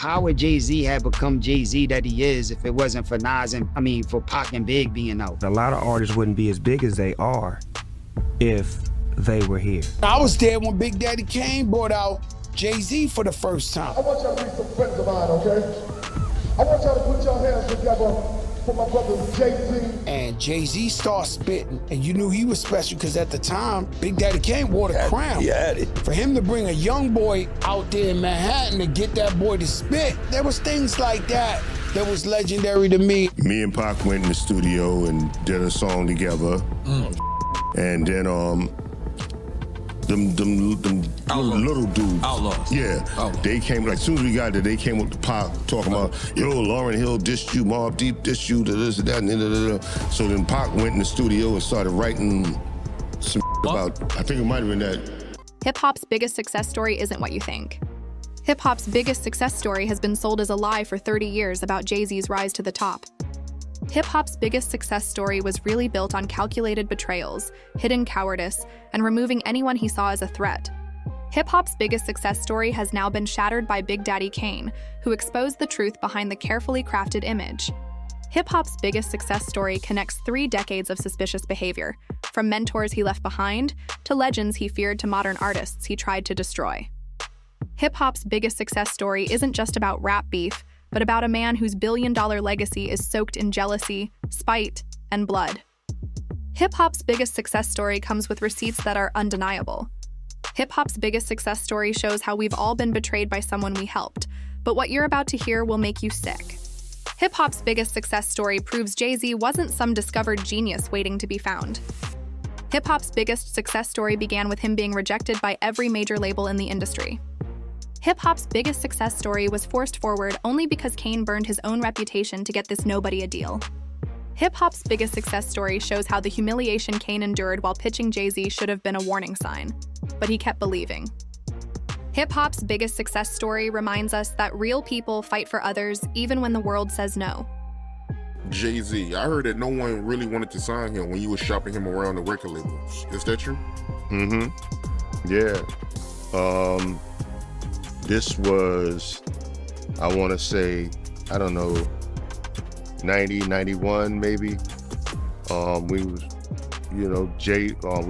How would Jay-Z have become Jay-Z that he is if it wasn't for Nas and, for Pac and Big being out? A lot of artists wouldn't be as big as they are if they were here. I was there when Big Daddy Kane brought out Jay-Z for the first time. I want y'all to be some friends of mine, okay? I want y'all to put your hands together for my brother Jay-Z. And Jay-Z started spitting, and you knew he was special because at the time, Big Daddy Kane wore the crown. He had it. For him to bring a young boy out there in Manhattan to get that boy to spit, there was things like that that was legendary to me. Me and Pac went in the studio and did a song together. And then them little dudes. Outlaws. Yeah. Outlaws. They came, like, as soon as we got there, they came up to Pac talking about, yo, Lauryn Hill dissed you, Mobb Deep dissed you, this and that, and da. So then Pac went in the studio and started writing some about, I think it might have been that. Hip-hop's biggest success story isn't what you think. Hip-hop's biggest success story has been sold as a lie for 30 years about Jay-Z's rise to the top. Hip-hop's biggest success story was really built on calculated betrayals, hidden cowardice, and removing anyone he saw as a threat. Hip-hop's biggest success story has now been shattered by Big Daddy Kane, who exposed the truth behind the carefully crafted image. Hip-hop's biggest success story connects 3 decades of suspicious behavior, from mentors he left behind to legends he feared to modern artists he tried to destroy. Hip-hop's biggest success story isn't just about rap beef, but about a man whose billion-dollar legacy is soaked in jealousy, spite, and blood. Hip-hop's biggest success story comes with receipts that are undeniable. Hip-hop's biggest success story shows how we've all been betrayed by someone we helped, but what you're about to hear will make you sick. Hip-hop's biggest success story proves Jay-Z wasn't some discovered genius waiting to be found. Hip-hop's biggest success story began with him being rejected by every major label in the industry. Hip-hop's biggest success story was forced forward only because Kane burned his own reputation to get this nobody a deal. Hip-hop's biggest success story shows how the humiliation Kane endured while pitching Jay-Z should have been a warning sign, but he kept believing. Hip-hop's biggest success story reminds us that real people fight for others even when the world says no. Jay-Z, I heard that no one really wanted to sign him when you were shopping him around the record labels. Is that true? Yeah. This was, I want to say, I don't know, 90, 91 maybe. We was, we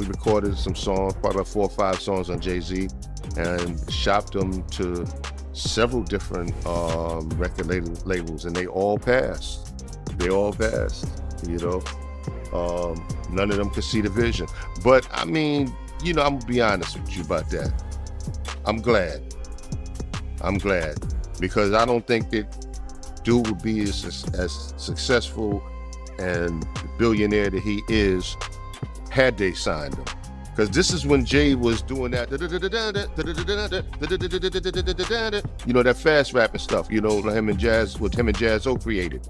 recorded some songs, probably about 4 or 5 songs on Jay-Z, and shopped them to several different record labels, and they all passed. None of them could see the vision. But I mean, I'm gonna be honest with you about that. I'm glad, because I don't think that dude would be as successful and billionaire that he is had they signed him. Because this is when Jay was doing that, that fast rapping stuff, what him and Jazz O created.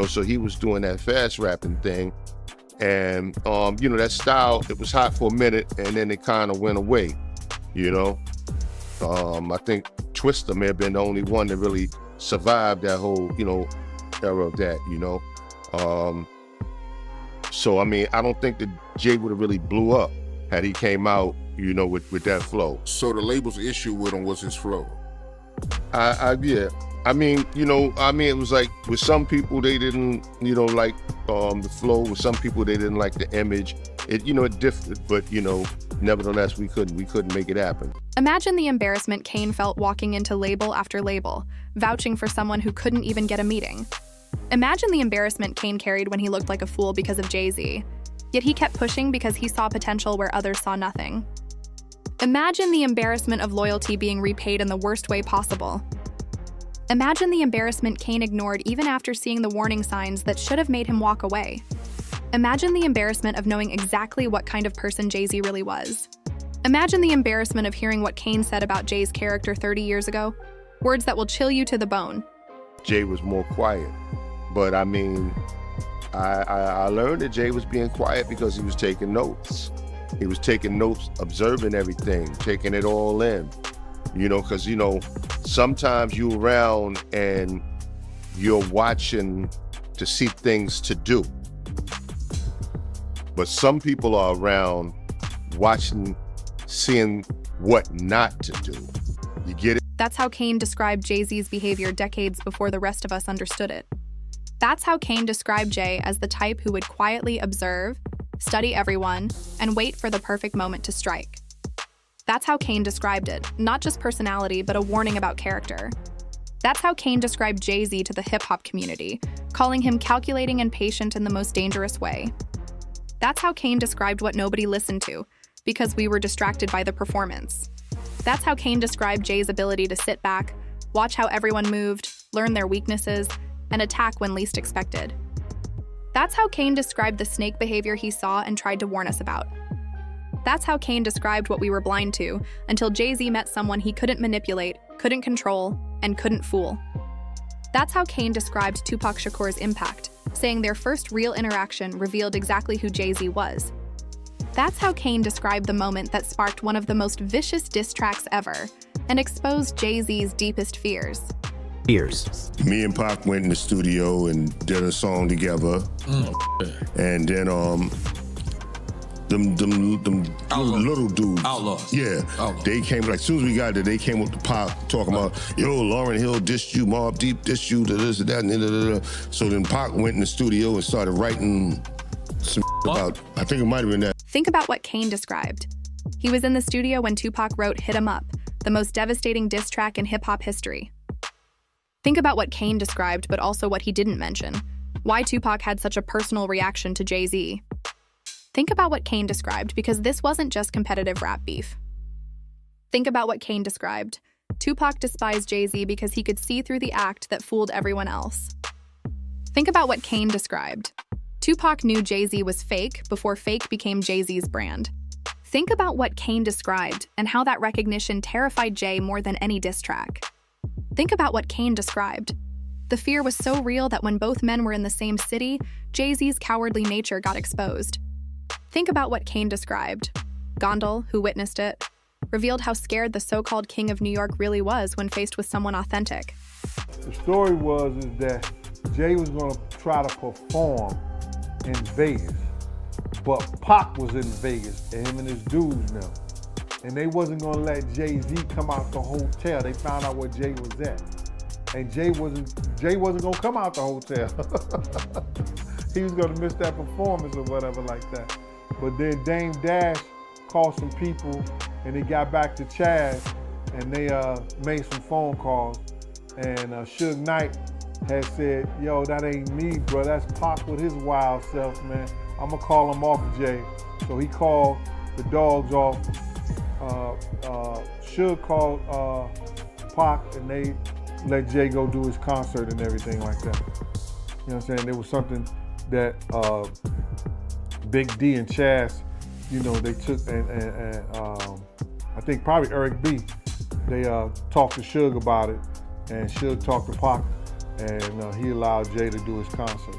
So he was doing that fast rapping thing. And, that style, it was hot for a minute and then it kind of went away, I think Twister may have been the only one that really survived that whole, era of that, So, I mean, I don't think that Jay would have really blew up had he came out, with that flow. So the label's issue with him was his flow? Yeah. It was like, with some people, they didn't, like the flow. With some people, they didn't like the image. It differed, but, nevertheless, we couldn't make it happen. Imagine the embarrassment Kane felt walking into label after label, vouching for someone who couldn't even get a meeting. Imagine the embarrassment Kane carried when he looked like a fool because of Jay-Z. Yet he kept pushing because he saw potential where others saw nothing. Imagine the embarrassment of loyalty being repaid in the worst way possible. Imagine the embarrassment Kane ignored even after seeing the warning signs that should have made him walk away. Imagine the embarrassment of knowing exactly what kind of person Jay-Z really was. Imagine the embarrassment of hearing what Kane said about Jay's character 30 years ago. Words that will chill you to the bone. Jay was more quiet, but I mean, I learned that Jay was being quiet because he was taking notes. He was taking notes, observing everything, taking it all in. Because, sometimes you're around and you're watching to see things to do. But some people are around watching, seeing what not to do. You get it? That's how Kane described Jay-Z's behavior decades before the rest of us understood it. That's how Kane described Jay as the type who would quietly observe, study everyone, and wait for the perfect moment to strike. That's how Kane described it, not just personality, but a warning about character. That's how Kane described Jay-Z to the hip-hop community, calling him calculating and patient in the most dangerous way. That's how Kane described what nobody listened to, because we were distracted by the performance. That's how Kane described Jay's ability to sit back, watch how everyone moved, learn their weaknesses, and attack when least expected. That's how Kane described the snake behavior he saw and tried to warn us about. That's how Kane described what we were blind to until Jay-Z met someone he couldn't manipulate, couldn't control, and couldn't fool. That's how Kane described Tupac Shakur's impact, saying their first real interaction revealed exactly who Jay-Z was. That's how Kane described the moment that sparked one of the most vicious diss tracks ever and exposed Jay-Z's deepest fears. Me and Pac went in the studio and did a song together. And then them little dudes. Outlaws. Yeah. Outlaws. They came, like, as soon as we got there, they came up to Pac talking about, yo, Lauryn Hill dissed you, Mobb Deep dissed you, this and that, and da. So then Pac went in the studio and started writing some about, I think it might have been that. Think about what Kane described. He was in the studio when Tupac wrote Hit 'Em Up, the most devastating diss track in hip-hop history. Think about what Kane described, but also what he didn't mention. Why Tupac had such a personal reaction to Jay-Z. Think about what Kane described, because this wasn't just competitive rap beef. Think about what Kane described. Tupac despised Jay-Z because he could see through the act that fooled everyone else. Think about what Kane described. Tupac knew Jay-Z was fake before fake became Jay-Z's brand. Think about what Kane described and how that recognition terrified Jay more than any diss track. Think about what Kane described. The fear was so real that when both men were in the same city, Jay-Z's cowardly nature got exposed. Think about what Kane described. Gondal, who witnessed it, revealed how scared the so-called king of New York really was when faced with someone authentic. The story is that Jay was gonna try to perform in Vegas, but Pac was in Vegas, and him and his dudes now. And they wasn't gonna let Jay-Z come out the hotel. They found out where Jay was at. And Jay wasn't gonna come out the hotel. He was gonna miss that performance or whatever like that. But then Dame Dash called some people and they got back to Chaz and they made some phone calls. And Suge Knight had said, yo, that ain't me, bro. That's Pac with his wild self, man. I'm gonna call him off Jay. So he called the dogs off. Suge called Pac and they let Jay go do his concert and everything like that. You know what I'm saying? There was something that Big D and Chaz, you know, they took and I think probably Eric B, they talked to Suge about it and Suge talked to Pac and he allowed Jay to do his concert.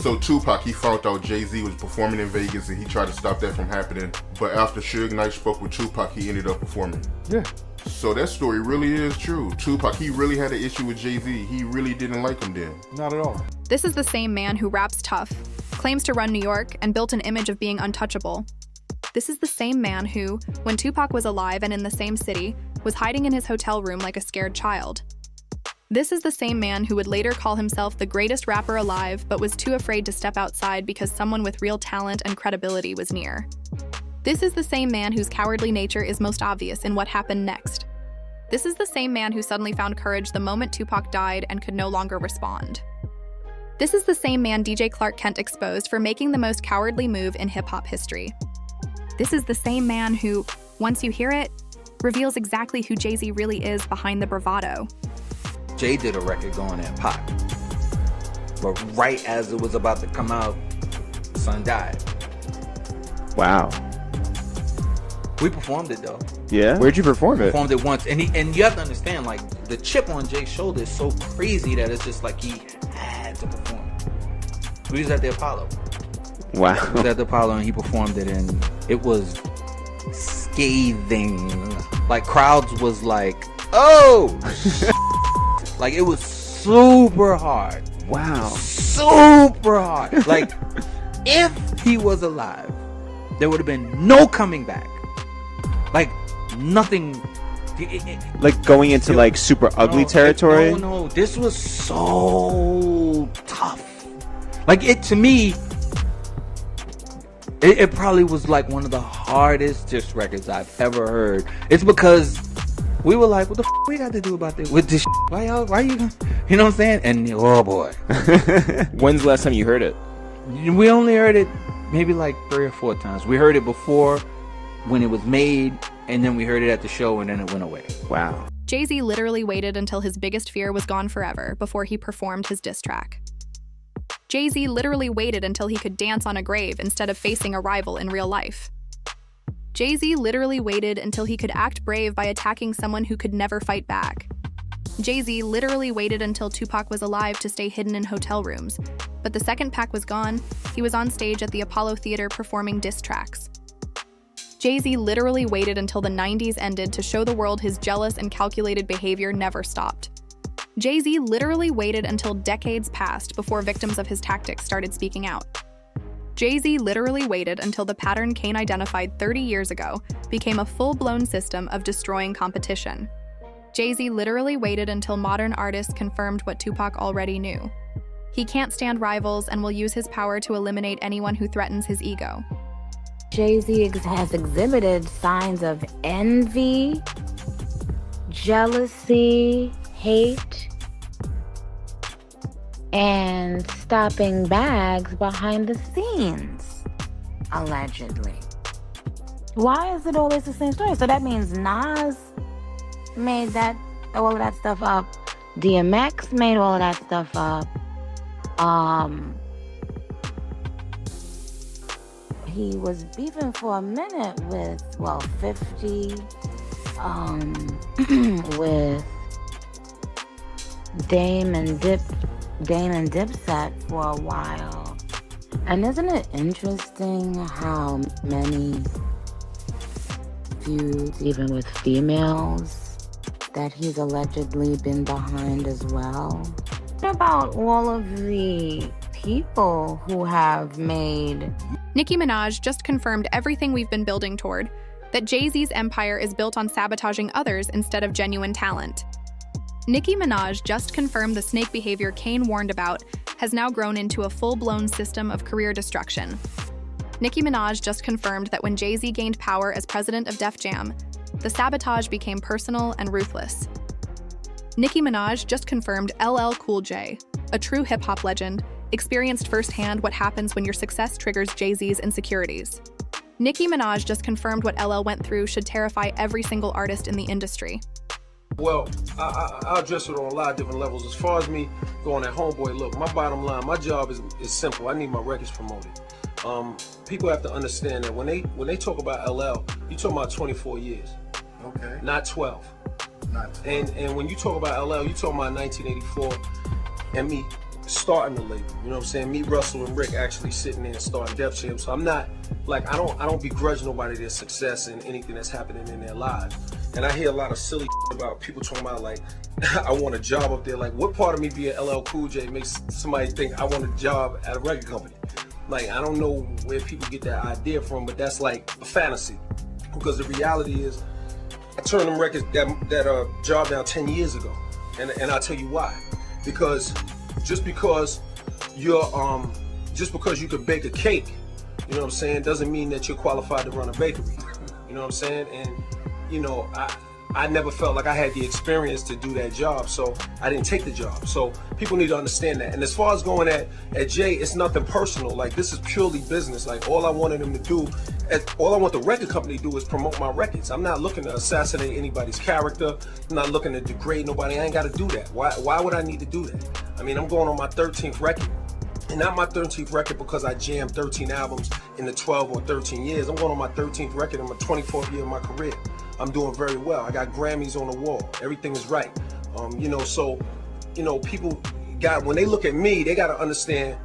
So Tupac, he found out Jay-Z was performing in Vegas and he tried to stop that from happening. But after Suge Knight spoke with Tupac, he ended up performing. Yeah. So that story really is true. Tupac, he really had an issue with Jay-Z. He really didn't like him then. Not at all. This is the same man who raps tough, claims to run New York, and built an image of being untouchable. This is the same man who, when Tupac was alive and in the same city, was hiding in his hotel room like a scared child. This is the same man who would later call himself the greatest rapper alive, but was too afraid to step outside because someone with real talent and credibility was near. This is the same man whose cowardly nature is most obvious in what happened next. This is the same man who suddenly found courage the moment Tupac died and could no longer respond. This is the same man DJ Clark Kent exposed for making the most cowardly move in hip-hop history. This is the same man who, once you hear it, reveals exactly who Jay-Z really is behind the bravado. Jay did a record going at Pac, but right as it was about to come out, son died. Wow. We performed it though. Yeah? Where'd you perform it? Performed it once, and you have to understand, like, the chip on Jay's shoulder is so crazy that it's just like he had to perform. We was at the Apollo. Wow. We was at the Apollo and he performed it, and it was scathing. Like, crowds was like, oh! Like, it was super hard. Wow. Super hard. Like, if he was alive, there would have been no coming back. Like, nothing. Like going into like super ugly territory? No, this was so tough. Like to me, it probably was like one of the hardest diss records I've ever heard. It's because we were like, what the we got to do about this? With this why you know what I'm saying? And oh boy. When's the last time you heard it? We only heard it maybe like 3 or 4 times. We heard it before when it was made, and then we heard it at the show, and then it went away. Wow. Jay-Z literally waited until his biggest fear was gone forever before he performed his diss track. Jay-Z literally waited until he could dance on a grave instead of facing a rival in real life. Jay-Z literally waited until he could act brave by attacking someone who could never fight back. Jay-Z literally waited until Tupac was alive to stay hidden in hotel rooms, but the second Pac was gone, he was on stage at the Apollo Theater performing diss tracks. Jay-Z literally waited until the 90s ended to show the world his jealous and calculated behavior never stopped. Jay-Z literally waited until decades passed before victims of his tactics started speaking out. Jay-Z literally waited until the pattern Kane identified 30 years ago became a full-blown system of destroying competition. Jay-Z literally waited until modern artists confirmed what Tupac already knew. He can't stand rivals and will use his power to eliminate anyone who threatens his ego. Jay-Z has exhibited signs of envy, jealousy, hate, and stopping bags behind the scenes, allegedly. Why is it always the same story? So that means Nas made all of that stuff up. DMX made all of that stuff up. He was beefing for a minute with, 50, with Dame and Dipset for a while. And isn't it interesting how many feuds, even with females, that he's allegedly been behind as well? What about all of the people who have made... Nicki Minaj just confirmed everything we've been building toward, that Jay-Z's empire is built on sabotaging others instead of genuine talent. Nicki Minaj just confirmed the snake behavior Kane warned about has now grown into a full-blown system of career destruction. Nicki Minaj just confirmed that when Jay-Z gained power as president of Def Jam, the sabotage became personal and ruthless. Nicki Minaj just confirmed LL Cool J, a true hip-hop legend, experienced firsthand what happens when your success triggers Jay-Z's insecurities. Nicki Minaj just confirmed what LL went through should terrify every single artist in the industry. Well, I'll address it on a lot of different levels. As far as me going at Homeboy, look, my bottom line, my job is simple. I need my records promoted. People have to understand that when they talk about LL, you talking about 24 years. Okay. Not 12. Not 12. And when you talk about LL, you talking about 1984 and me starting the label. You know what I'm saying? Me, Russell, and Rick actually sitting there and starting Def Jam. So I'm not like I don't begrudge nobody their success and anything that's happening in their lives. And I hear a lot of silly about people talking about like I want a job up there. Like what part of me being LL Cool J makes somebody think I want a job at a record company? Like I don't know where people get that idea from, but that's like a fantasy. Because the reality is, I turned them records that job down 10 years ago, and I'll tell you why. Because just because you can bake a cake, you know what I'm saying, doesn't mean that you're qualified to run a bakery. You know what I'm saying? And you know, I never felt like I had the experience to do that job, so I didn't take the job. So people need to understand that. And as far as going at Jay, it's nothing personal. Like this is purely business. Like all I wanted him to do, all I want the record company to do is promote my records. I'm not looking to assassinate anybody's character. I'm not looking to degrade nobody. I ain't got to do that. Why would I need to do that? I mean, I'm going on my 13th record. And not my 13th record because I jammed 13 albums in the 12 or 13 years. I'm going on my 13th record in my 24th year of my career. I'm doing very well. I got Grammys on the wall. Everything is right. You know, so, you know, people when they look at me, they got to understand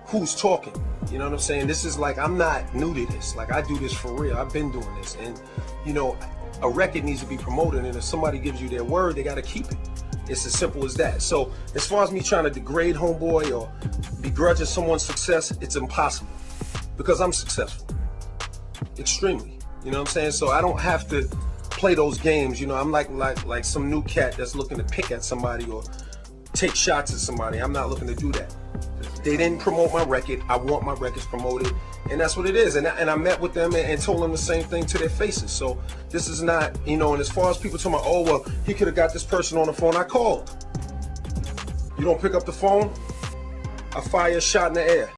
who's talking. You know what I'm saying? This is like, I'm not new to this. Like, I do this for real. I've been doing this. And, you know, a record needs to be promoted. And if somebody gives you their word, they got to keep it. It's as simple as that. So as far as me trying to degrade Homeboy or begrudging someone's success, it's impossible because I'm successful. Extremely. You know what I'm saying? So I don't have to play those games. You know, I'm like some new cat that's looking to pick at somebody or take shots at somebody. I'm not looking to do that. They didn't promote my record. I want my records promoted, and that's what it is. And I met with them and told them the same thing to their faces. So this is not, you know, and as far as people talking about, oh, well, he could have got this person on the phone, I called. You don't pick up the phone, I fire a shot in the air.